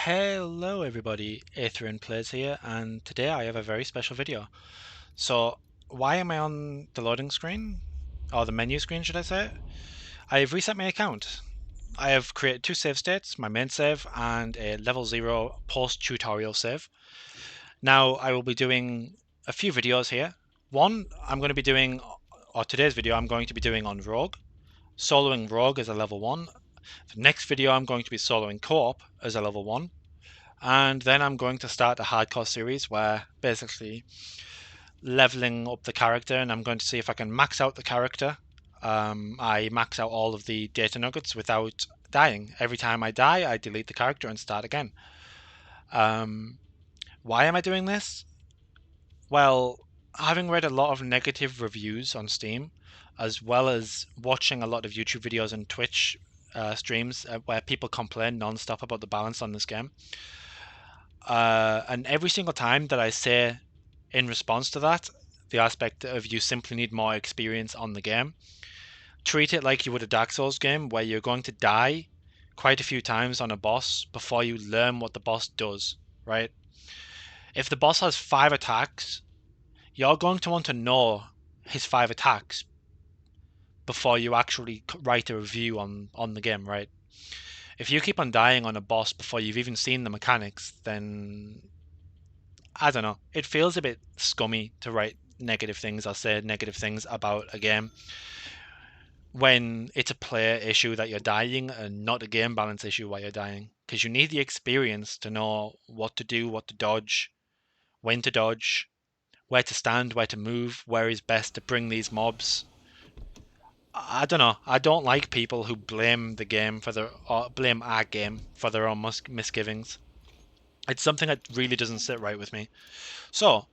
Hello everybody, ItherynPlays here, and today I have a very special video. So, why am I on the loading screen? Or the menu screen, should I say? I have reset my account. I have created two save states, my main save and a level 0 post-tutorial save. Now, I will be doing a few videos here. One, I'm going to be doing, or today's video I'm going to be doing on Rogue. Soloing Rogue as a level 1. The next video I'm going to be soloing Co-op as a level 1. And then I'm going to start a hardcore series where basically leveling up the character, and I'm going to see if I can max out the character. I max out all of the data nuggets without dying. Every time I die, I delete the character and start again. Why am I doing this? Well, having read a lot of negative reviews on Steam, as well as watching a lot of YouTube videos and Twitch streams where people complain non-stop about the balance on this game, and every single time that I say in response to that, the aspect of you simply need more experience on the game, treat it like you would a Dark Souls game where you're going to die quite a few times on a boss before you learn what the boss does, right? If the boss has 5 attacks, you're going to want to know his 5 attacks before you actually write a review on the game, right? If you keep on dying on a boss before you've even seen the mechanics, then I don't know. It feels a bit scummy to write negative things or say negative things about a game when it's a player issue that you're dying and not a game balance issue while you're dying. Because you need the experience to know what to do, what to dodge, when to dodge, where to stand, where to move, where is best to bring these mobs. I don't know. I don't like people who blame the game for their, or blame our game for their own misgivings. It's something that really doesn't sit right with me. So,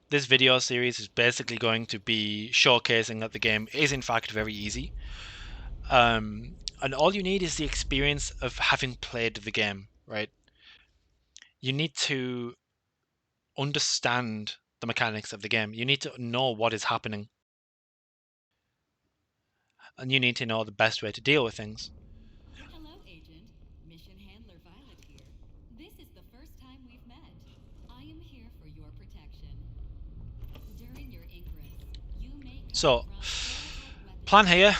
this video series is basically going to be showcasing that the game is in fact very easy. And all you need is the experience of having played the game, right? You need to understand the mechanics of the game. You need to know what is happening. And you need to know the best way to deal with things. Hello, Agent. Mission Handler Violet here. This is the first time we've met. I am here for your protection. During your ingress, you may So, plan here.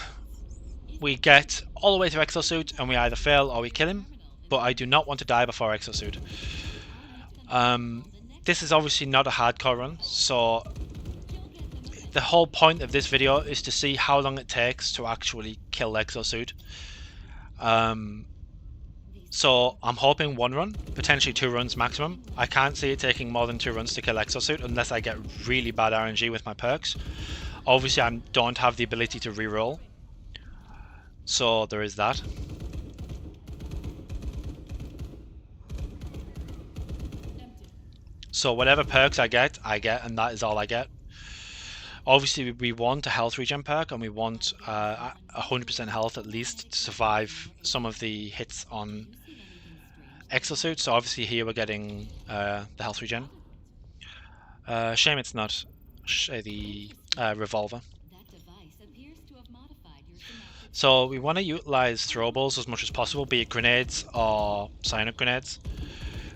We get all the way to Exosuit and we either fail or we kill him, but I do not want to die before Exosuit. This is obviously not a hardcore run, so the whole point of this video is to see how long it takes to actually kill Exosuit. So I'm hoping 1 run, potentially 2 runs maximum. I can't see it taking more than 2 runs to kill Exosuit unless I get really bad RNG with my perks. Obviously I don't have the ability to reroll, so there is that. So whatever perks I get, and that is all I get. Obviously we want a health regen perk, and we want 100% health at least to survive some of the hits on Exosuit. So obviously here we're getting the health regen. Shame it's not the revolver. So we want to utilize throwables as much as possible, be it grenades or psionic grenades,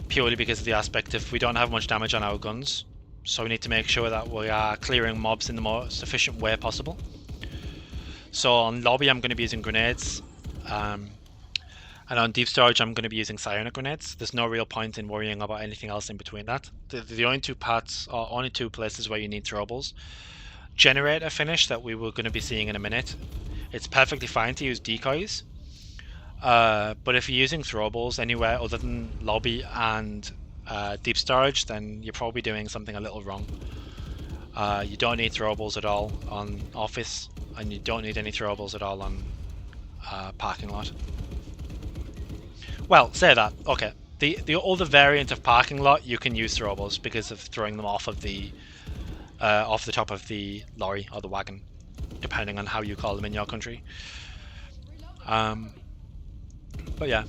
purely because of the aspect of we don't have much damage on our guns. So we need to make sure that we are clearing mobs in the most efficient way possible. So on lobby I'm going to be using grenades, and on deep storage I'm going to be using psionic grenades. There's no real point in worrying about anything else in between that. The only 2 parts, or only 2 places where you need throwables. Generator finish that we were going to be seeing in a minute. It's perfectly fine to use decoys, but if you're using throwables anywhere other than lobby and deep storage, then you're probably doing something a little wrong. You don't need throwables at all on office, and you don't need any throwables at all on parking lot. Well, say that. Okay, the other variant of parking lot you can use throwables because of throwing them off of the top of the lorry or the wagon, depending on how you call them in your country. But yeah.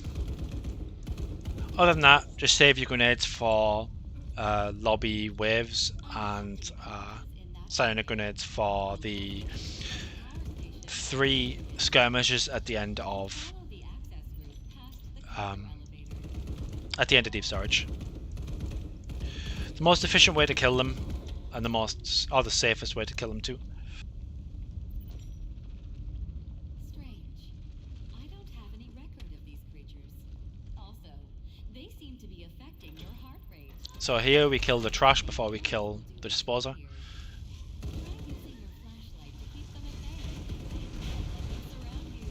Other than that, just save your grenades for lobby waves and psionic grenades for the 3 skirmishes at the end of at the end of deep storage. The most efficient way to kill them, and the safest way to kill them too. Strange. I don't have any record of these creatures. Also, they seem to be affecting your heart rate. So here we kill the trash before we kill the disposer. Try using your flashlight to keep them at bay. Let them surround you.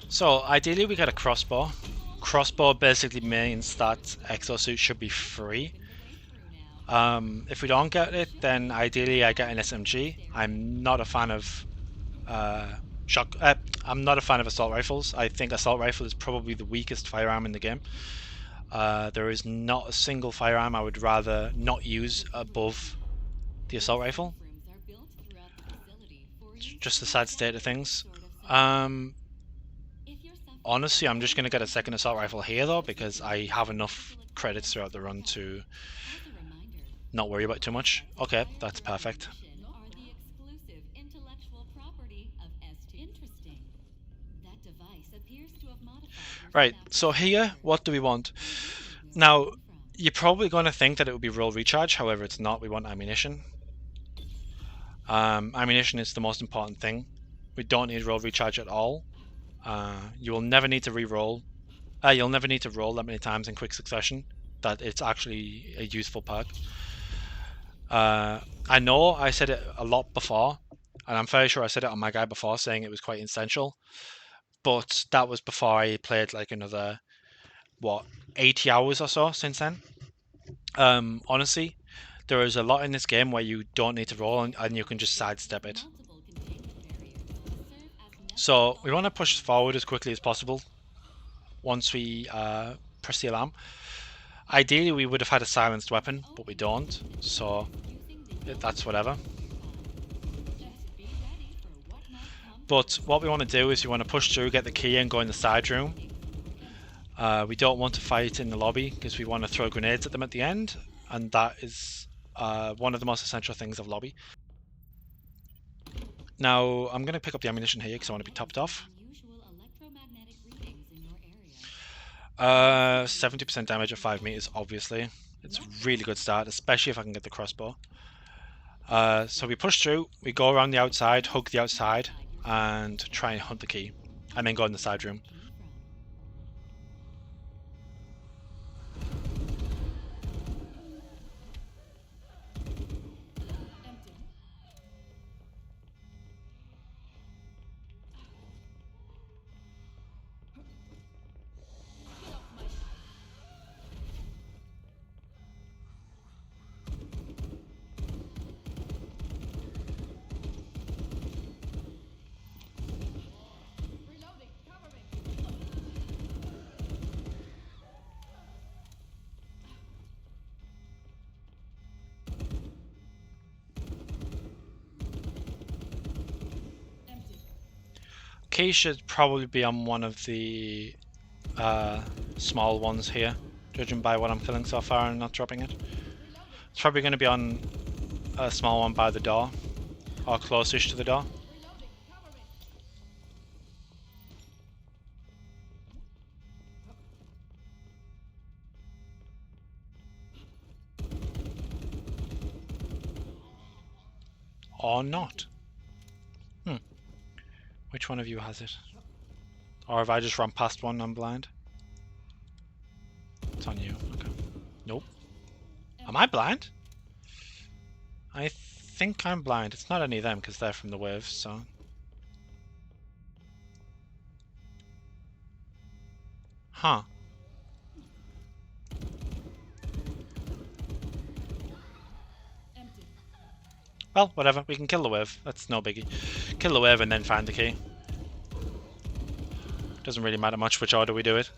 So ideally we get a crossbow. Crossbow basically means that Exosuit should be free. If we don't get it, then ideally I get an SMG. I'm not a fan of I'm not a fan of assault rifles. I think assault rifle is probably the weakest firearm in the game. There is not a single firearm I would rather not use above the assault rifle. Just the sad state of things. Honestly, I'm just going to get a second assault rifle here though, because I have enough credits throughout the run to not worry about it too much. Okay, that's perfect. Right, so here, what do we want? Now, you're probably going to think that it would be roll recharge, however it's not. We want ammunition. Ammunition is the most important thing. We don't need roll recharge at all. You will never need to re-roll. You'll never need to roll that many times in quick succession. That it's actually a useful perk. I know I said it a lot before, and I'm fairly sure I said it on my guide before, saying it was quite essential. But that was before I played like another, 80 hours or so since then. Honestly, there is a lot in this game where you don't need to roll and you can just sidestep it. So we want to push forward as quickly as possible once we press the alarm. Ideally we would have had a silenced weapon, but we don't, so that's whatever. But what we want to do is we want to push through, get the key and go in the side room. We don't want to fight in the lobby because we want to throw grenades at them at the end, and that is one of the most essential things of lobby. Now I'm going to pick up the ammunition here because I want to be topped off. 70% damage at 5 meters, obviously. It's a really good start, especially if I can get the crossbow. So we push through, we go around the outside, hug the outside, and try and hunt the key, and then go in the side room. Key should probably be on one of the small ones here, judging by what I'm killing so far and not dropping it. It's probably going to be on a small one by the door, or close-ish to the door. Or not. Which one of you has it? Or have I just run past one and I'm blind? It's on you. Okay. Nope. Am I blind? I think I'm blind. It's not any of them because they're from the waves, so... Huh. Well, whatever. We can kill the wave. That's no biggie. Kill the wave and then find the key. Doesn't really matter much which order we do it.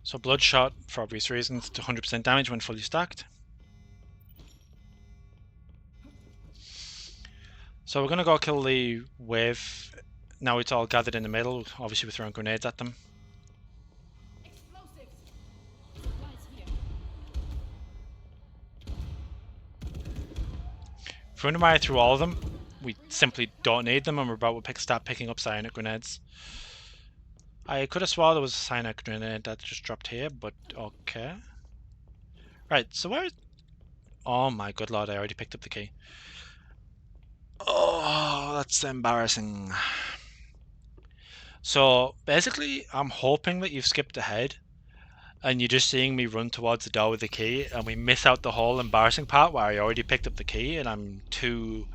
So Bloodshot, for obvious reasons, to 100% damage when fully stacked. So we're going to go kill the wave. Now it's all gathered in the middle. Obviously we're throwing grenades at them. If we undermine through all of them, we simply don't need them and we're about to start picking up cyanide grenades. I could have sworn there was a cyanide grenade that just dropped here, but okay. Right, so where is... Oh my good lord, I already picked up the key. Oh, that's embarrassing. So basically, I'm hoping that you've skipped ahead and you're just seeing me run towards the door with the key and we miss out the whole embarrassing part where I already picked up the key and I'm too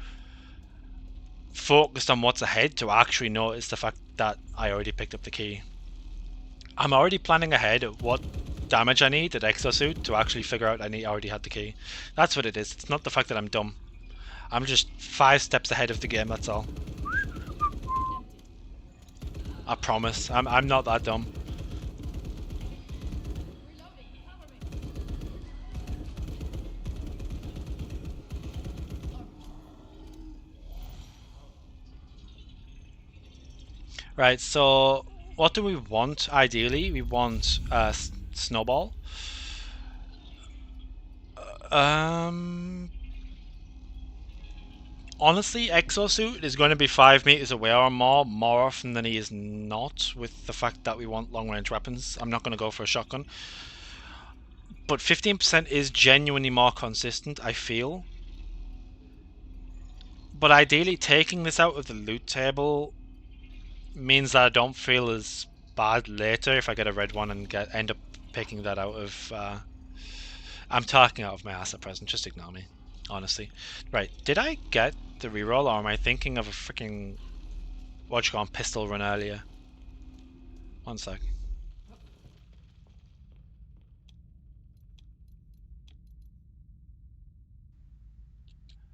focused on what's ahead to actually notice the fact that I already picked up the key. I'm already planning ahead at what damage I need at Exosuit to actually figure out I already had the key. That's what it is. It's not the fact that I'm dumb. I'm just 5 steps ahead of the game, that's all. I promise. I'm not that dumb. Right, so what do we want ideally? We want Snowball. Honestly, Exosuit is going to be 5 meters away or more often than he is not, with the fact that we want long range weapons. I'm not going to go for a shotgun. But 15% is genuinely more consistent, I feel. But ideally, taking this out of the loot table means that I don't feel as bad later if I get a red one and end up picking that out of... I'm talking out of my ass at present, just ignore me, honestly. Right, did I get the reroll or am I thinking of a freaking... what you call pistol run earlier? One sec.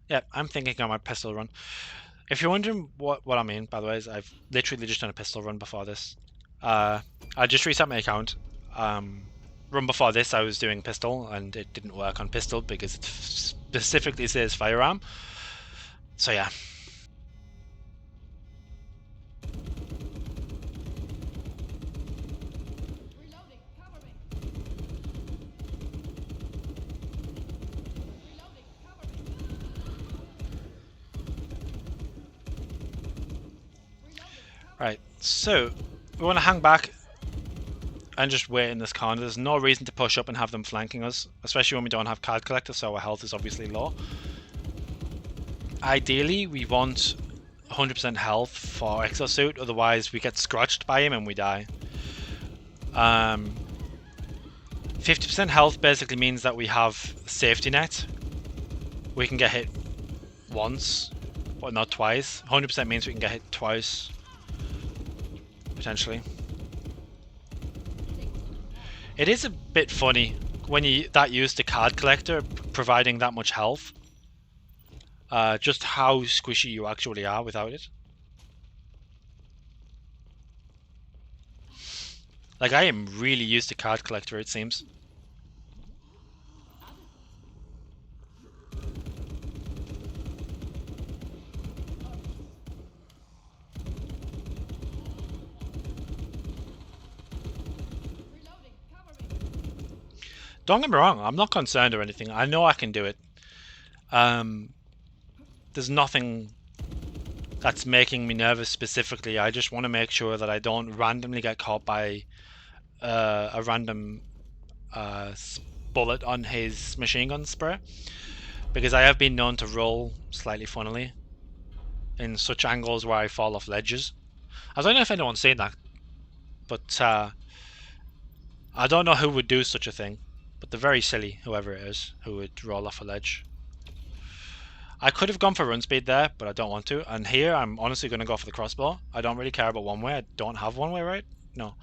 Yeah, I'm thinking of my pistol run. If you're wondering what I mean, by the way, is I've literally just done a pistol run before this. I just reset my account. Run before this, I was doing pistol, and it didn't work on pistol because it specifically says firearm. So yeah. Right, so we want to hang back and just wait in this corner. There's no reason to push up and have them flanking us, especially when we don't have card collector, so our health is obviously low. Ideally, we want 100% health for Exosuit, otherwise we get scratched by him and we die. 50% health basically means that we have safety net. We can get hit once, but not twice. 100% means we can get hit twice, potentially. It is a bit funny when you use the card collector providing that much health. Just how squishy you actually are without it. Like, I am really used to card collector, it seems. Don't get me wrong, I'm not concerned or anything. I know I can do it. There's nothing that's making me nervous specifically. I just want to make sure that I don't randomly get caught by a random bullet on his machine gun spray, because I have been known to roll slightly funnily in such angles where I fall off ledges. I don't know if anyone's seen that, but I don't know who would do such a thing, but they're very silly, whoever it is, who would roll off a ledge. I could have gone for run speed there, but I don't want to. And here, I'm honestly going to go for the crossbow. I don't really care about one way. I don't have one way, right? No.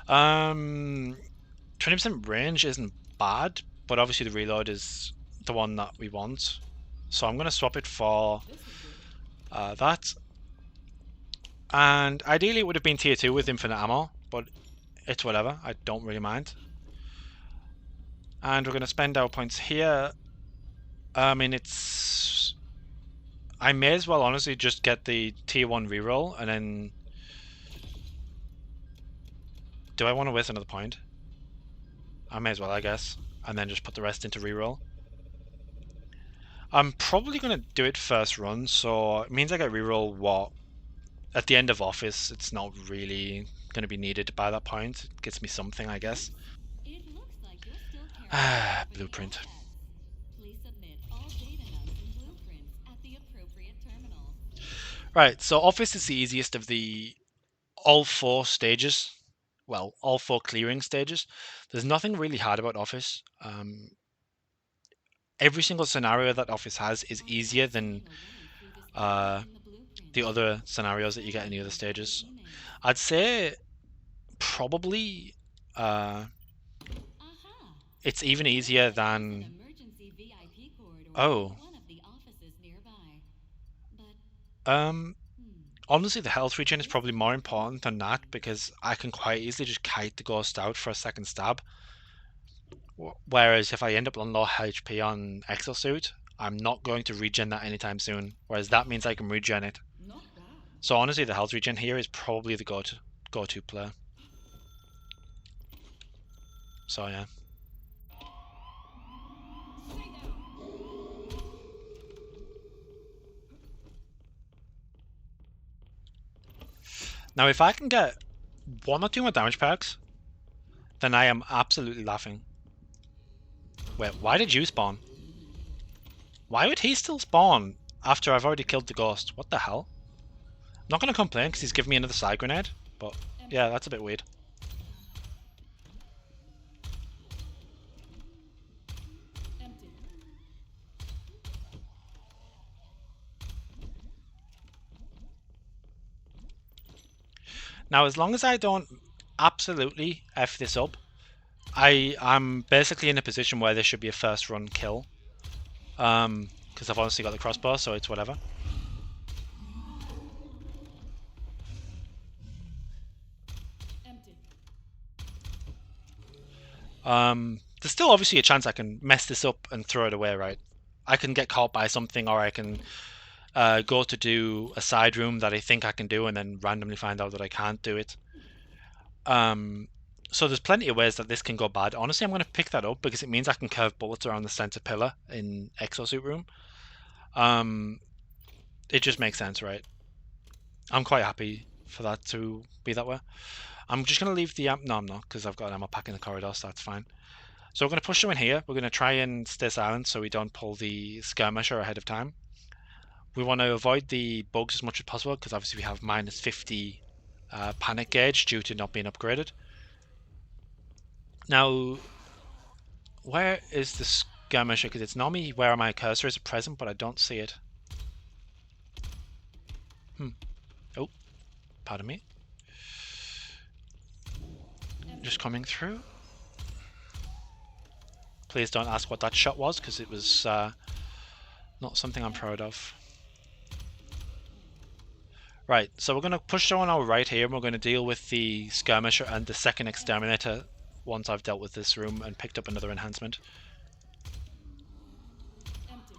20% range isn't bad, but obviously the reload is the one that we want. So I'm going to swap it for that. And ideally it would have been tier 2 with infinite ammo, but It's whatever. I don't really mind. And we're going to spend our points here. I mean, it's... I may as well honestly just get the tier 1 reroll and then... Do I want to waste another point? I may as well, I guess. And then just put the rest into reroll. I'm probably going to do it first run, so it means I get reroll what? At the end of office, it's not really going to be needed by that point. It gets me something, I guess. It looks like you're still carrying the Ah, company blueprint. assets. Please submit all data notes and blueprints at the appropriate terminals. Right, so office is the easiest of the all 4 stages. Well, all 4 clearing stages. There's nothing really hard about office. Every single scenario that office has is I easier am than seeing a way through this area uh, in the blueprint. the other scenarios that you get in Send the other me the right stages. image. I'd say probably uh, Aha! it's even It looks easier like there's an than... emergency VIP corridor Oh, in one of the offices nearby. But, um, hmm, honestly, the health regen is this probably could more be important than that interesting. because I can quite easily just kite the ghost out for a second stab. Whereas if I end up on low HP on Exosuit, I'm not going to regen that anytime soon. Whereas that means I can regen it. Not bad. So honestly, the health regen here is probably the go-to player. So yeah. Now if I can get 1 or 2 more damage perks, then I am absolutely laughing. Wait, why did you spawn? Why would he still spawn after I've already killed the ghost? What the hell? I'm not going to complain because he's given me another side grenade, but yeah, Empty. that's a bit weird. Empty. Now, as long as I don't absolutely F this up, I'm basically in a position where this should be a first run kill. Because I've honestly got the crossbow, so it's whatever. Empty. There's still obviously a chance I can mess this up and throw it away, right? I can get caught by something, or I can go to do a side room that I think I can do and then randomly find out that I can't do it. So there's plenty of ways that this can go bad. Honestly, I'm going to pick that up because it means I can curve bullets around the center pillar in Exosuit room. It just makes sense, right? I'm quite happy for that to be that way. I'm just going to leave the amp. No, I'm not, because I've got an ammo pack in the corridor, so that's fine. So we're going to push them in here. We're going to try and stay silent so we don't pull the skirmisher ahead of time. We want to avoid the bugs as much as possible because obviously we have minus 50 panic gauge due to not being upgraded. Now, where is the skirmisher? Because it's normally where my cursor is present, but I don't see it. Oh, pardon me. Just coming through. Please don't ask what that shot was, because it was not something I'm proud of. Right, so we're going to push on our right here, and we're going to deal with the skirmisher and the second exterminator once I've dealt with this room and picked up another enhancement. Empty.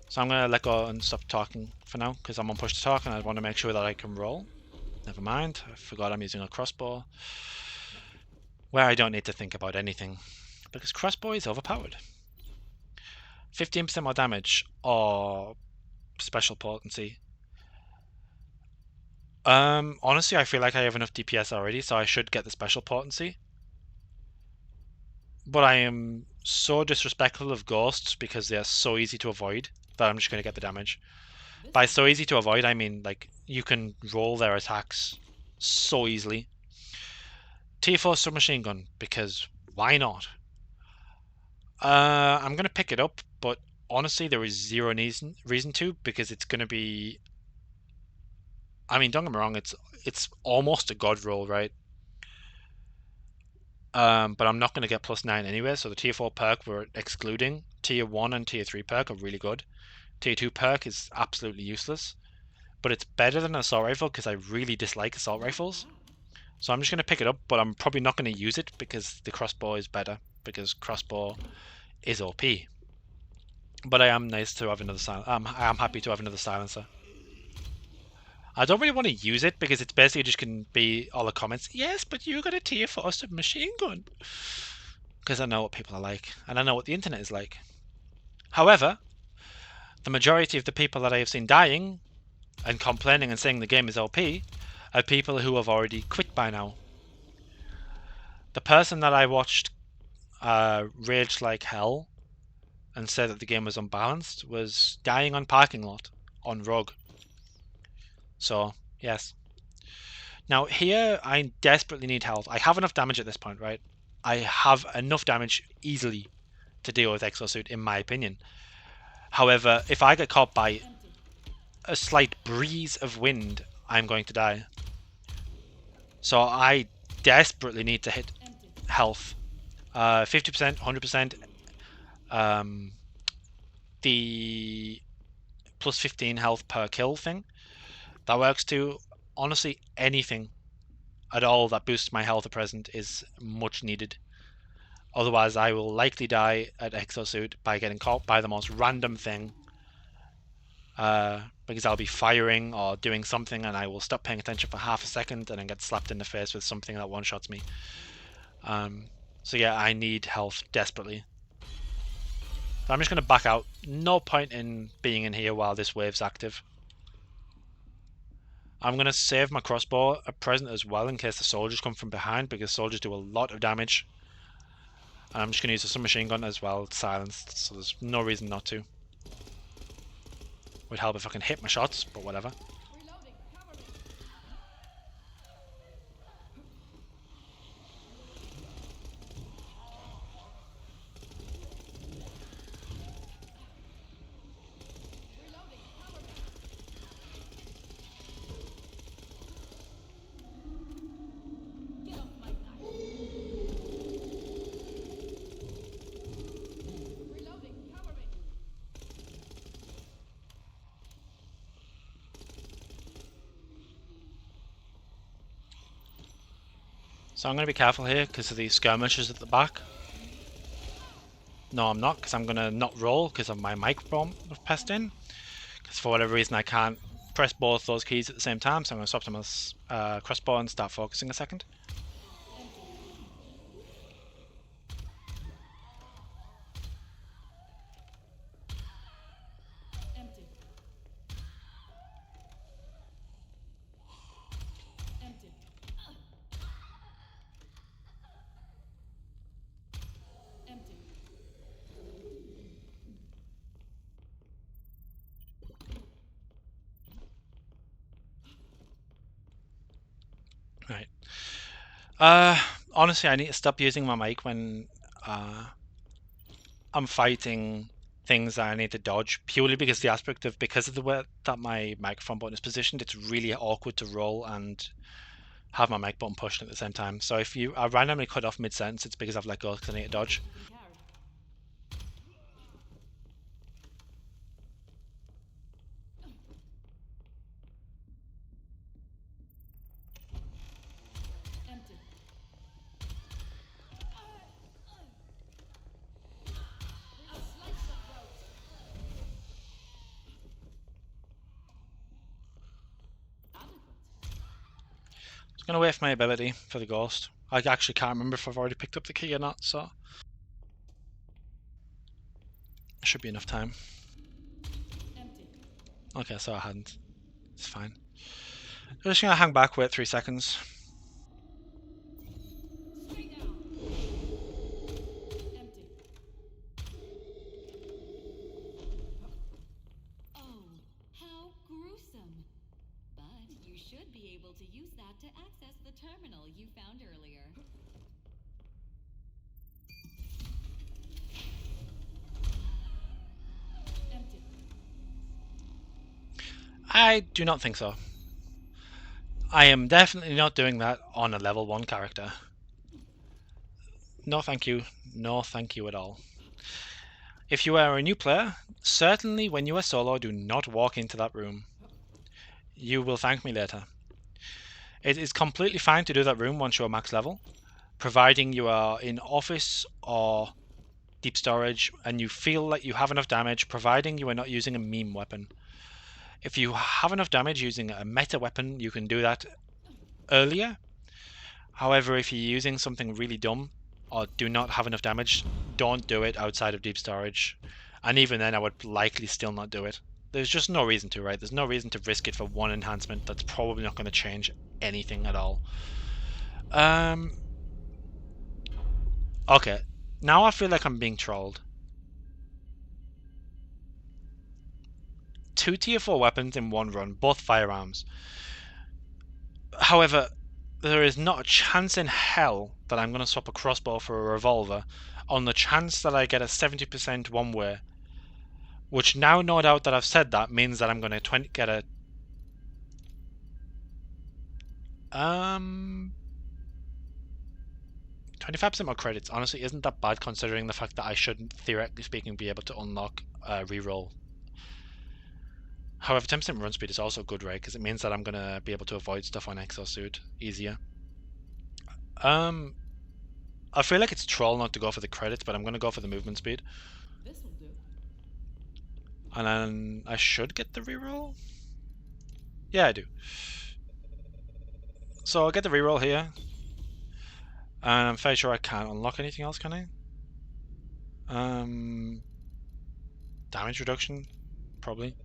So I'm going to let go and stop talking for now, because I'm on push to talk and I want to make sure that I can roll. Never mind, I forgot I'm using a crossbow, where I don't need to think about anything, because crossbow is overpowered. 15% more damage, or special potency. Honestly, I feel like I have enough DPS already, so I should get the special potency. But I am so disrespectful of ghosts because they are so easy to avoid that I'm just going to get the damage. This By is so easy to avoid, I mean like you can roll their attacks so easily. Tier 4 submachine gun, because why not? I'm going to pick it up, but honestly, there is zero reason to, because it's going to be... I mean, don't get me wrong, it's almost a god roll, right? But I'm not going to get +9 anyway, so the tier 4 perk we're excluding. Tier 1 and tier 3 perk are really good. Tier 2 perk is absolutely useless. But it's better than an assault rifle because I really dislike assault not rifles. bad. So I'm just going to pick it up, but I'm probably not going to use it because the crossbow is better, because crossbow is OP. But I am nice to have another I am happy to have another silencer. I don't really want to use it because it's basically just going to be all the comments. Yes, but you got a tier 4 submachine gun. Because I know what people are like, and I know what the internet is like. However, the majority of the people that I have seen dying and complaining and saying the game is OP are people who have already quit by now. The person that I watched rage like hell and said that the game was unbalanced was dying on parking lot on Rogue. So, yes. Now, here, I desperately need health. I have enough damage at this point, right? I have enough damage easily to deal with Exosuit, in my opinion. However, if I get caught by a slight breeze of wind, I'm going to die. So I desperately need to hit health. 50%, 100%. The plus 15 health per kill thing. That works too. Honestly, anything at all that boosts my health at present is much needed. Otherwise, I will likely die at Exosuit by getting caught by the most random thing. Because I'll be firing or doing something and I will stop paying attention for half a second and then get slapped in the face with something that one-shots me. So yeah, I need health desperately. So I'm just going to back out. No point in being in here while this wave's active. I'm going to save my crossbow at present as well in case the soldiers come from behind, because soldiers do a lot of damage. And I'm just going to use a submachine gun as well, silenced, so there's no reason not to. Would help if I can hit my shots, but whatever. So I'm going to be careful here because of these skirmishers at the back. No, I'm not, because I'm going to not roll because of my mic bomb pressed in. Because for whatever reason I can't press both those keys at the same time, so I'm going to swap to my crossbow and start focusing a second. Right. Honestly, I need to stop using my mic when I'm fighting things that I need to dodge, purely because because of the way that my microphone button is positioned, it's really awkward to roll and have my mic button pushed at the same time. So if I randomly cut off mid-sentence, it's because I've let go because I need to dodge. I'm gonna wait for my ability for the ghost. I actually can't remember if I've already picked up the key or not, so should be enough time. Okay, so I hadn't. It's fine. I'm just gonna hang back, wait 3 seconds. Oh, how gruesome. But you should be able to use that to access the terminal you found earlier. I do not think so. I am definitely not doing that on a level 1 character. No thank you. No thank you at all. If you are a new player, certainly when you are solo, do not walk into that room. You will thank me later. It is completely fine to do that room once you're max level, providing you are in office or deep storage and you feel like you have enough damage, providing you are not using a meme weapon. If you have enough damage using a meta weapon, you can do that earlier. However, if you're using something really dumb or do not have enough damage, don't do it outside of deep storage. And even then, I would likely still not do it. There's just no reason to, right? There's no reason to risk it for one enhancement that's probably not going to change anything at all. Okay, now I feel like I'm being trolled. 2 tier 4 weapons in one run, both firearms. However, there is not a chance in hell that I'm going to swap a crossbow for a revolver on the chance that I get a 70% one way. Which now, no doubt that I've said that, means that I'm going to get a 25% more credits. Honestly, isn't that bad considering the fact that I should, theoretically speaking, be able to unlock a reroll. However, 10% run speed is also good, right? Because it means that I'm going to be able to avoid stuff on Exosuit easier. I feel like it's troll not to go for the credits, but I'm going to go for the movement speed. This'll do. And then I should get the reroll? Yeah, I do. So I'll get the reroll here. And I'm fairly sure I can't unlock anything else, can I? Damage reduction? Probably.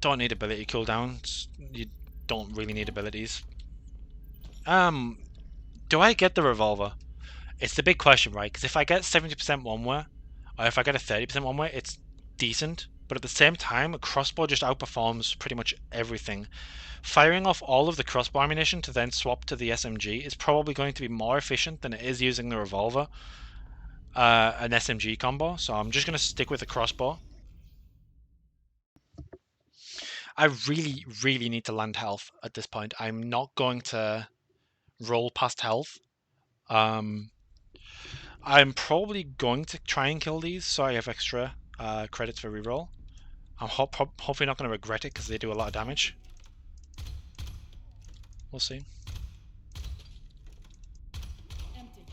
Don't need ability cooldowns. You don't really need abilities. Do I get the revolver? It's the big question, right? Because if I get 70% one way, or if I get a 30% one way, it's decent. But at the same time, a crossbow just outperforms pretty much everything. Firing off all of the crossbow ammunition to then swap to the SMG is probably going to be more efficient than it is using the revolver, an SMG combo. So I'm just going to stick with the crossbow. I really, really need to land health at this point. I'm not going to roll past health. I'm probably going to try and kill these so I have extra credits for reroll. I'm hopefully not going to regret it because they do a lot of damage. We'll see. Empty.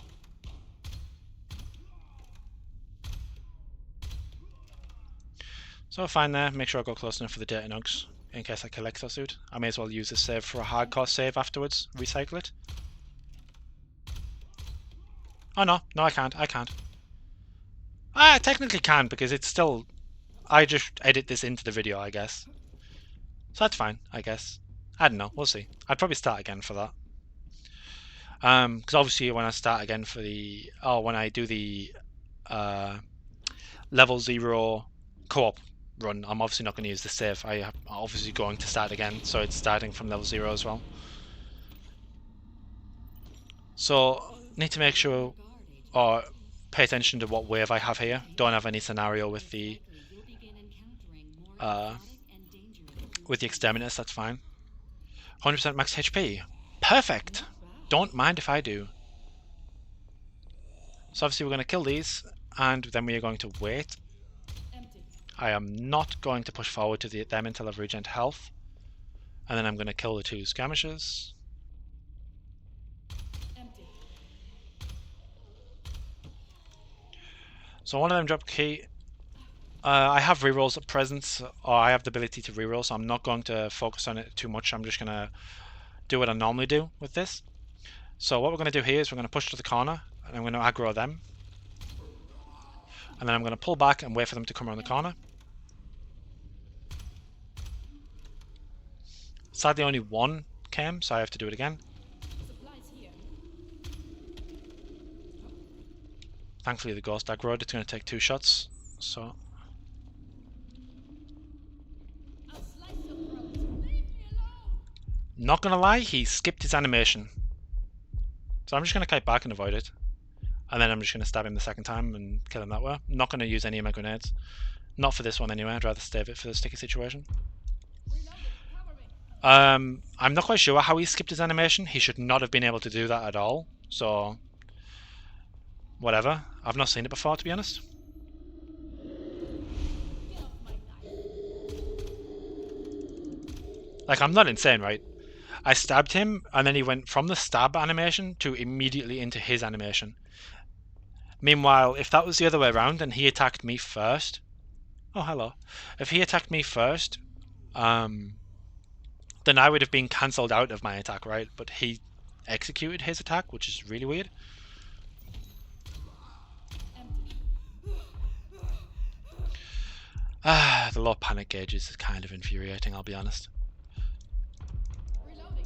So fine there, make sure I go close enough for the data nugs in case I kill Exosuit. I may as well use this save for a hardcore save afterwards, recycle it. Oh no, no I can't, I can't. I technically can because it's still... I just edit this into the video, I guess. So that's fine, I guess. I don't know, we'll see. I'd probably start again for that. Because obviously when I start again for the... Oh, when I do the level 0 co-op run, I'm obviously not going to use the save. I'm obviously going to start again, so it's starting from level 0 as well. So, need to make sure, or pay attention to what wave I have here. Don't have any scenario with the exterminators, that's fine. 100% max HP. Perfect! Don't mind if I do. So obviously we're going to kill these, and then we are going to wait. I am not going to push forward to them until I've regenerated health. And then I'm going to kill the 2 skirmishers. So one of them dropped key. I have rerolls at present, or I have the ability to reroll, so I'm not going to focus on it too much. I'm just going to do what I normally do with this. So what we're going to do here is we're going to push to the corner, and I'm going to aggro them. And then I'm going to pull back and wait for them to come around the corner. Sadly only one came, so I have to do it again. Thankfully the ghost aggroed, it's going to take 2 shots, so... Not gonna lie, he skipped his animation. So I'm just gonna kite back and avoid it. And then I'm just gonna stab him the second time and kill him that way. I'm not gonna use any of my grenades. Not for this one anyway, I'd rather save it for the sticky situation. I'm not quite sure how he skipped his animation. He should not have been able to do that at all. So, whatever. I've not seen it before, to be honest. Like, I'm not insane, right? I stabbed him, and then he went from the stab animation to immediately into his animation. Meanwhile, if that was the other way around and he attacked me first, oh hello, if he attacked me first, um, then I would have been cancelled out of my attack, right? But he executed his attack, which is really weird. The low panic gauges is kind of infuriating, I'll be honest.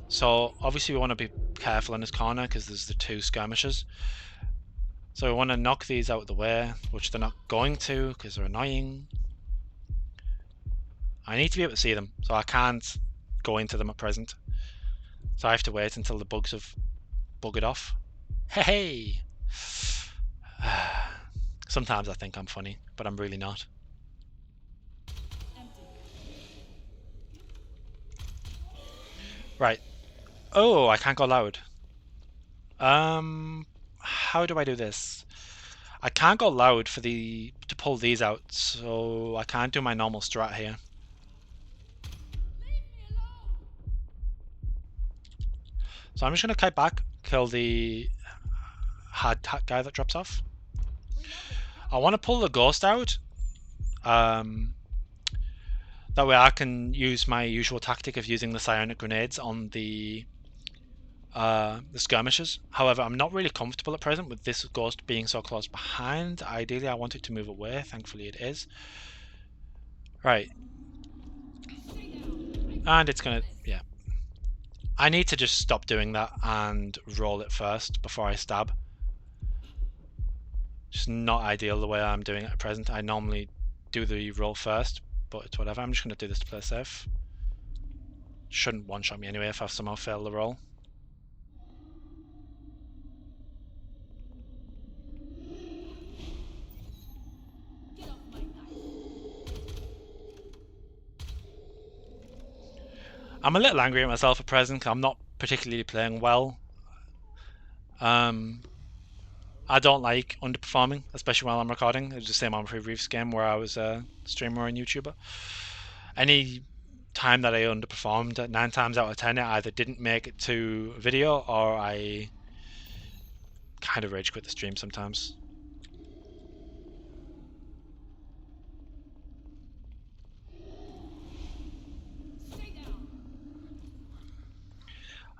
So obviously we want to be careful in this corner because there's the two skirmishers. So we want to knock these out of the way, which they're not going to because they're annoying. I need to be able to see them, so I can't go into them at present. So I have to wait until the bugs have buggered off. Hey! Sometimes I think I'm funny, but I'm really not. Right. Oh, I can't go loud. How do I do this? I can't go loud for to pull these out, so I can't do my normal strat here. So I'm just gonna kite back, kill the hard guy that drops off. I want to pull the ghost out. That way I can use my usual tactic of using the psionic grenades on the skirmishers. However, I'm not really comfortable at present with this ghost being so close behind. Ideally, I want it to move away. Thankfully, it is. Right. And it's gonna, yeah. I need to just stop doing that and roll it first before I stab. Just not ideal the way I'm doing it at present. I normally do the roll first, but it's whatever. I'm just going to do this to play safe. Shouldn't one-shot me anyway if I somehow fail the roll. I'm a little angry at myself at present. I'm not particularly playing well. I don't like underperforming, especially while I'm recording. It was the same on my previous game where I was a streamer and YouTuber. Any time that I underperformed, 9 times out of 10, I either didn't make it to video or I kind of rage quit the stream sometimes.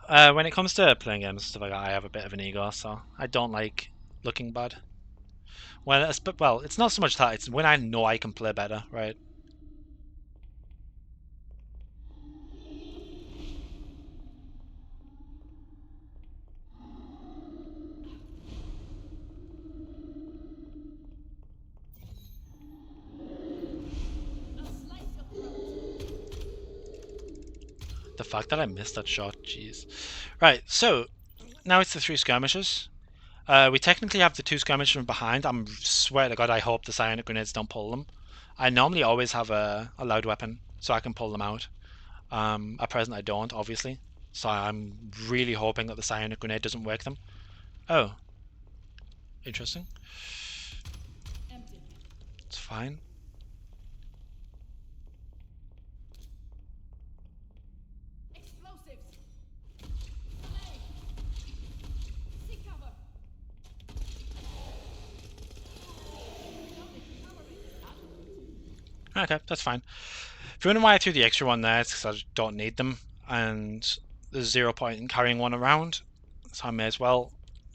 When it comes to playing games and stuff like that, I have a bit of an ego, so I don't like looking bad. Well, it's not so much that, it's when I know I can play better, right? The fact that I missed that shot, jeez. Right, so now it's the 3 skirmishers. We technically have the 2 skirmishers from behind. I swear to God, I hope the psionic grenades don't pull them. I normally always have a loud weapon, so I can pull them out. At present, I don't, obviously. So I'm really hoping that the psionic grenade doesn't wake them. Oh. Interesting. It's fine. Okay, that's fine. If you wonder why I threw the extra one there, it's because I don't need them, and there's 0 point in carrying one around, so I may as well.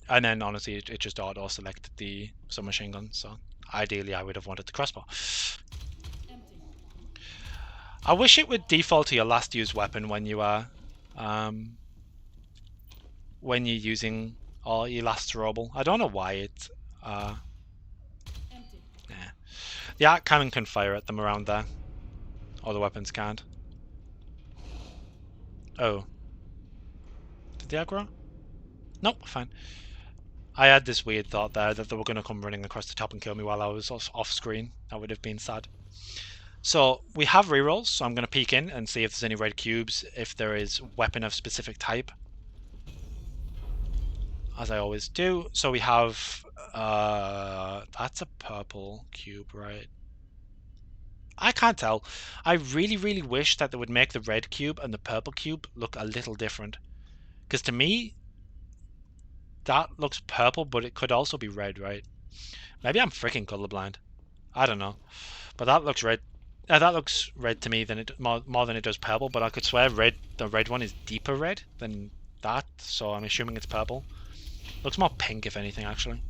And then honestly, it just auto-selected the submachine gun, so ideally I would have wanted the crossbow. I wish it would default to your last used weapon when you are when you're using or your last throwable. I don't know why it yeah. The arc cannon can fire at them around there. Or the weapons can't. Oh. Did the aggro? Nope, fine. I had this weird thought there that they were going to come running across the top and kill me while I was off screen. That would have been sad. So we have rerolls, so I'm going to peek in and see if there's any red cubes, if there is weapon of specific type. As I always do. So we have... that's a purple cube, right? I can't tell. I really, really wish that they would make the red cube and the purple cube look a little different. Because to me, that looks purple, but it could also be red, right? Maybe I'm freaking colorblind. I don't know. But that looks red. That looks red to me than it more than it does purple. But I could swear the red one is deeper red than that. So I'm assuming it's purple. Looks more pink, if anything, actually.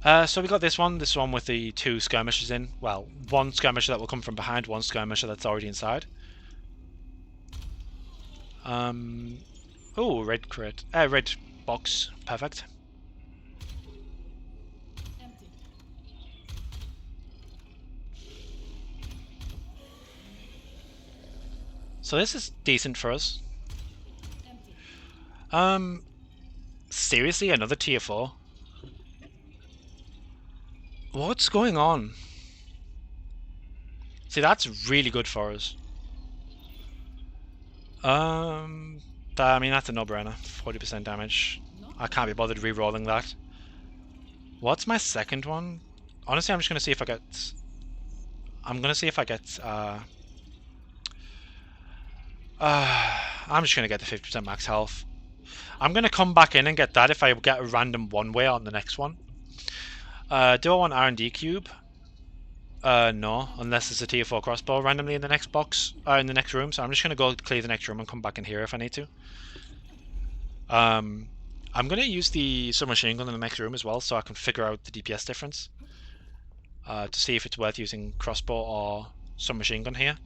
So we got this one with the two skirmishers in. Well, one skirmisher that will come from behind, one skirmisher that's already inside. Oh, red crate. Red box. Perfect. Empty. So this is decent for us. Empty. Seriously, another tier 4? What's going on? See, that's really good for us. I mean, that's a no-brainer. 40% damage. I can't be bothered re-rolling that. What's my second one? Honestly, I'm just gonna see if I get... I'm gonna see if I get... I'm just gonna get the 50% max health. I'm gonna come back in and get that if I get a random one-way on the next one. Do I want R&D cube? No, unless it's a tier 4 crossbow randomly in the next box, in the next room. So I'm just gonna go clear the next room and come back in here if I need to. I'm gonna use the submachine gun in the next room as well, so I can figure out the DPS difference. To see if it's worth using crossbow or submachine gun here.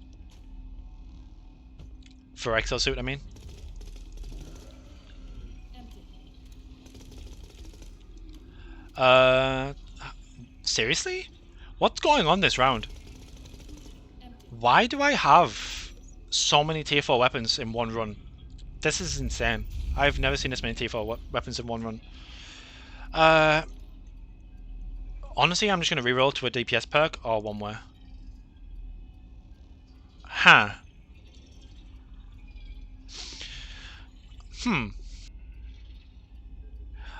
For Exosuit, I mean. Empty. Seriously? What's going on this round? Empty. Why do I have so many tier 4 weapons in one run? This is insane. I've never seen this many tier 4 weapons in one run. Honestly, I'm just going to reroll to a DPS perk or one way. Huh.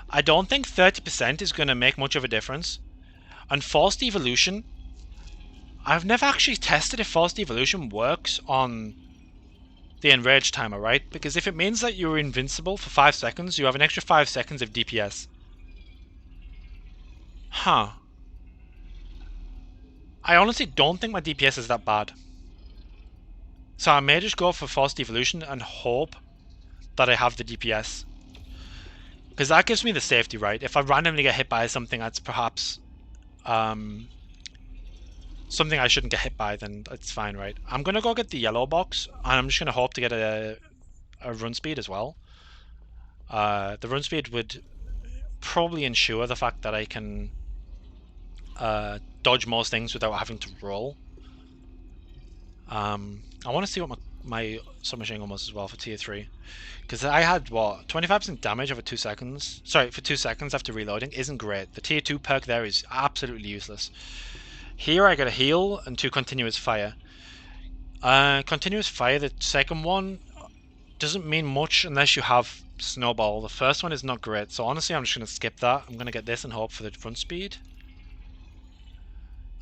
I don't think 30% is going to make much of a difference. And Forced Evolution, I've never actually tested if Forced Evolution works on the Enrage timer, right? Because if it means that you're invincible for 5 seconds, you have an extra 5 seconds of DPS. Huh. I honestly don't think my DPS is that bad. So I may just go for Forced Evolution and hope that I have the DPS. Because that gives me the safety, right? If I randomly get hit by something that's perhaps something I shouldn't get hit by, then it's fine, right? I'm going to go get the yellow box, and I'm just going to hope to get a run speed as well. The run speed would probably ensure the fact that I can dodge most things without having to roll. I want to see what my submachine gun was as well for tier 3. Because I had, what, 25% damage over 2 seconds? Sorry, for 2 seconds after reloading isn't great. The tier 2 perk there is absolutely useless. Here I get a heal and 2 continuous fire. Continuous fire, the second one, doesn't mean much unless you have snowball. The first one is not great, so honestly I'm just going to skip that. I'm going to get this and hope for the front speed.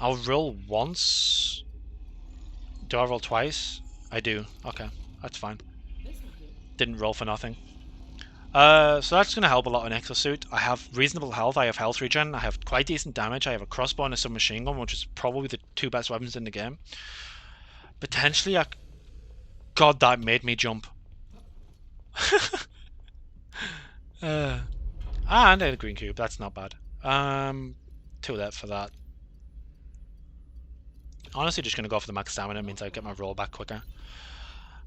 I'll roll once. Do I roll twice? I do. Okay, that's fine. Didn't roll for nothing. So that's going to help a lot in Exosuit. I have reasonable health, I have health regen, I have quite decent damage, I have a crossbow and a submachine gun, which is probably the 2 best weapons in the game. Potentially, God, that made me jump. And a green cube, that's not bad. 2 left for that. Honestly, just going to go for the max stamina, it means I get my roll back quicker.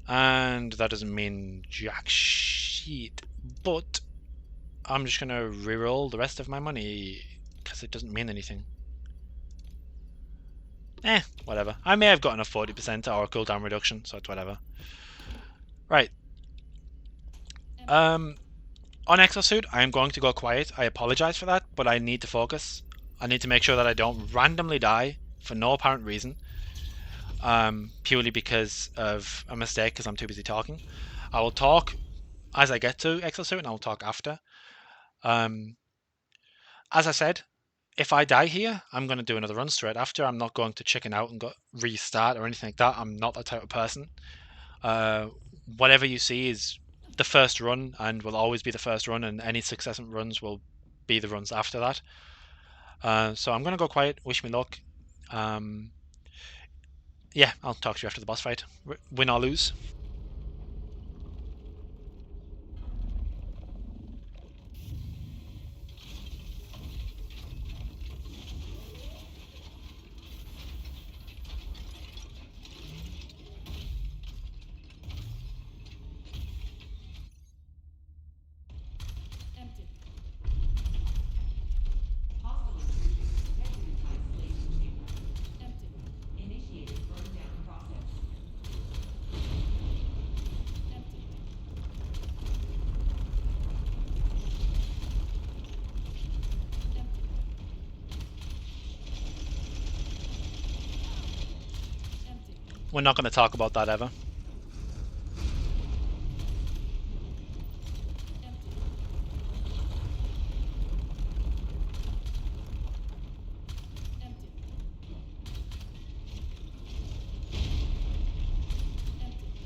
And that doesn't mean jack shit, but I'm just going to reroll the rest of my money, because it doesn't mean anything. Whatever. I may have gotten a 40% or a cooldown reduction, so it's whatever. Right. On Exosuit, I am going to go quiet. I apologize for that, but I need to focus. I need to make sure that I don't randomly die for no apparent reason. Purely because of a mistake, because I'm too busy talking. I will talk as I get to Exosuit, and I will talk after. As I said, if I die here, I'm going to do another run straight after. I'm not going to chicken out and go restart or anything like that. I'm not that type of person. Uh, Whatever you see is the first run and will always be the first run, and any successive runs will be the runs after that. So I'm going to go quiet. Wish me luck. Um, yeah, I'll talk to you after the boss fight. Win or lose. Empty. Hostile intrusion detected in isolation chamber. Empty. Initiated burn down process. Empty. Empty. Empty. We're not going to talk about that ever. Empty. Empty. Empty. Empty.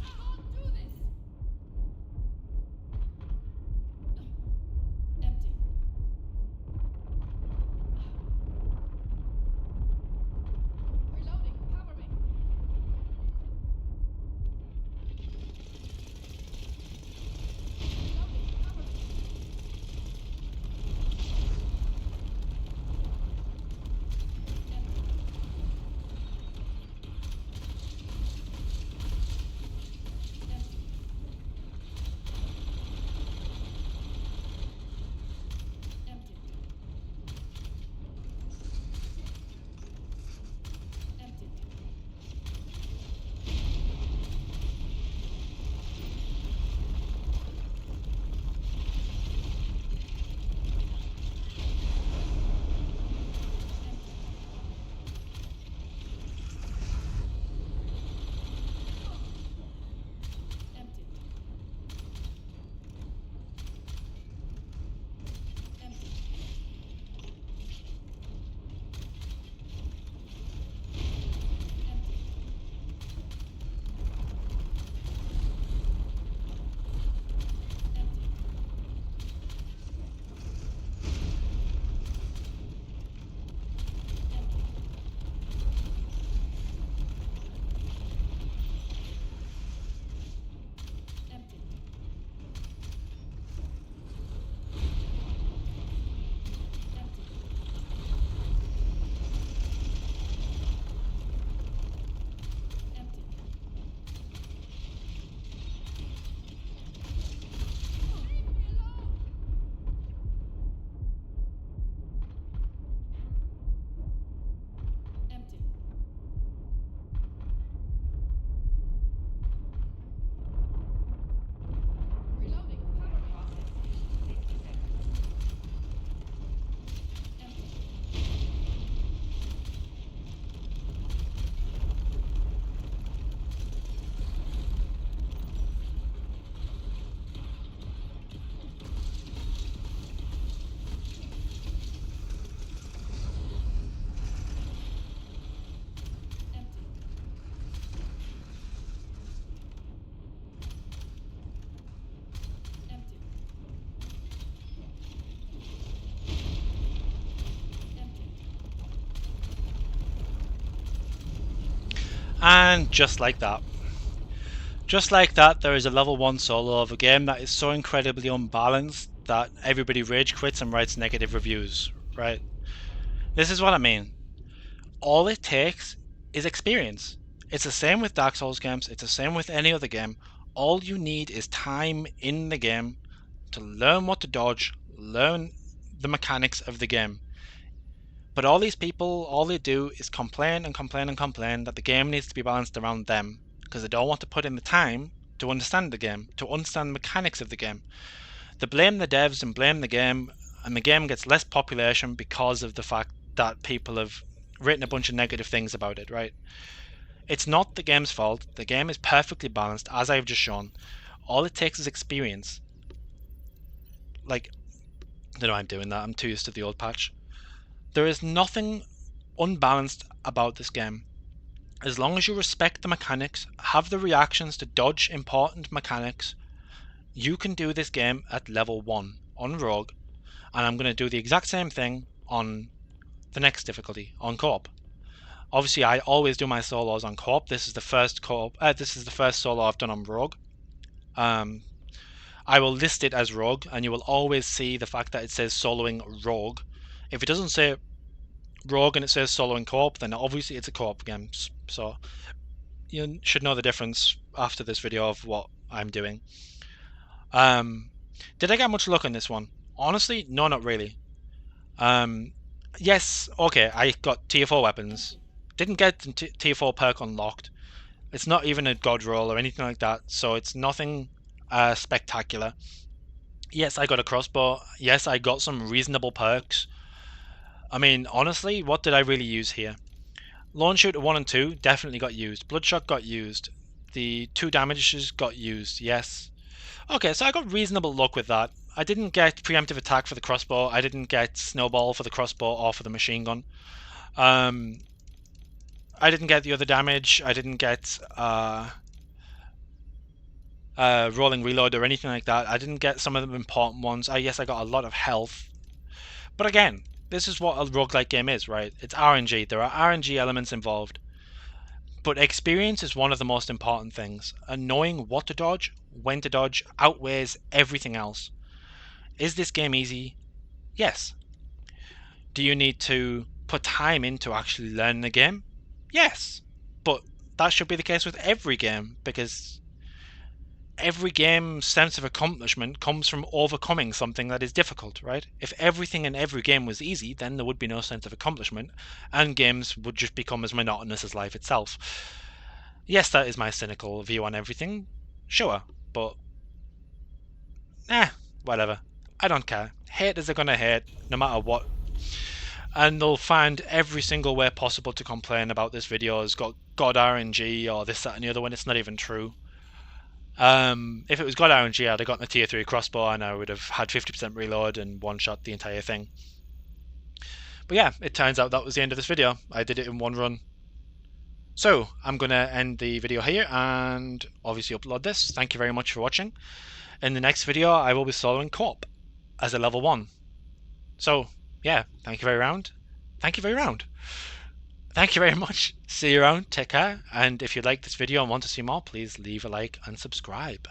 I won't do this. Empty. Reloading. Cover me. Reloading. Cover me. Empty. Empty. Empty. Empty. Empty. Empty. Empty. Empty. Empty. Empty. Empty. Empty. Leave me alone. Empty. Reloading. Cover me. Process stage 60 seconds. Empty. Empty. Empty. Empty. And just like that. Just like that, there is a level 1 solo of a game that is so incredibly unbalanced that everybody rage quits and writes negative reviews, right? This is what I mean. All it takes is experience. It's the same with Dark Souls games, it's the same with any other game. All you need is time in the game to learn what to dodge, learn the mechanics of the game. But all these people, all they do is complain and complain and complain that the game needs to be balanced around them because they don't want to put in the time to understand the game, to understand the mechanics of the game. They blame the devs and blame the game, and the game gets less population because of the fact that people have written a bunch of negative things about it, right? It's not the game's fault. The game is perfectly balanced, as I've just shown. All it takes is experience. Like, I don't know why I'm doing that. I'm too used to the old patch. There is nothing unbalanced about this game. As long as you respect the mechanics, have the reactions to dodge important mechanics, you can do this game at level 1 on Rogue, and I'm going to do the exact same thing on the next difficulty, on Co-op. Obviously, I always do my solos on Co-op. This is the first Co-op. This is the first solo I've done on Rogue. I will list it as Rogue, and you will always see the fact that it says soloing Rogue. If it doesn't say Rogue and it says soloing Co-op, then obviously it's a Co-op game. So you should know the difference after this video of what I'm doing. Did I get much luck on this one? Honestly, no, not really. Yes, okay, I got tier 4 weapons. Didn't get the tier 4 perk unlocked. It's not even a god roll or anything like that, so it's nothing spectacular. Yes, I got a crossbow. Yes, I got some reasonable perks. I mean, honestly, what did I really use here? Launch Shooter 1 and 2 definitely got used. Bloodshot got used. The 2 damages got used, yes. Okay, so I got reasonable luck with that. I didn't get preemptive attack for the crossbow. I didn't get snowball for the crossbow or for the machine gun. I didn't get the other damage. I didn't get rolling reload or anything like that. I didn't get some of the important ones. Yes, I got a lot of health. But again, this is what a roguelike game is, right? It's RNG. There are RNG elements involved. But experience is one of the most important things, and knowing what to dodge, when to dodge, outweighs everything else. Is this game easy? Yes. Do you need to put time in to actually learn the game? Yes. But that should be the case with every game, because every game's sense of accomplishment comes from overcoming something that is difficult, right? If everything in every game was easy, then there would be no sense of accomplishment, and games would just become as monotonous as life itself. Yes, that is my cynical view on everything, sure, but whatever. I don't care. Haters are gonna hate, no matter what. And they'll find every single way possible to complain about this video has got God RNG or this, that, and the other when it's not even true. If it was God RNG, I'd have gotten a tier 3 crossbow and I would have had 50% reload and one-shot the entire thing. But yeah, it turns out that was the end of this video. I did it in one run. So, I'm going to end the video here and obviously upload this. Thank you very much for watching. In the next video, I will be soloing Co-op as a level 1. So, yeah, thank you very round. Thank you very round. Thank you very much. See you around. Take care. And if you like this video and want to see more, please leave a like and subscribe.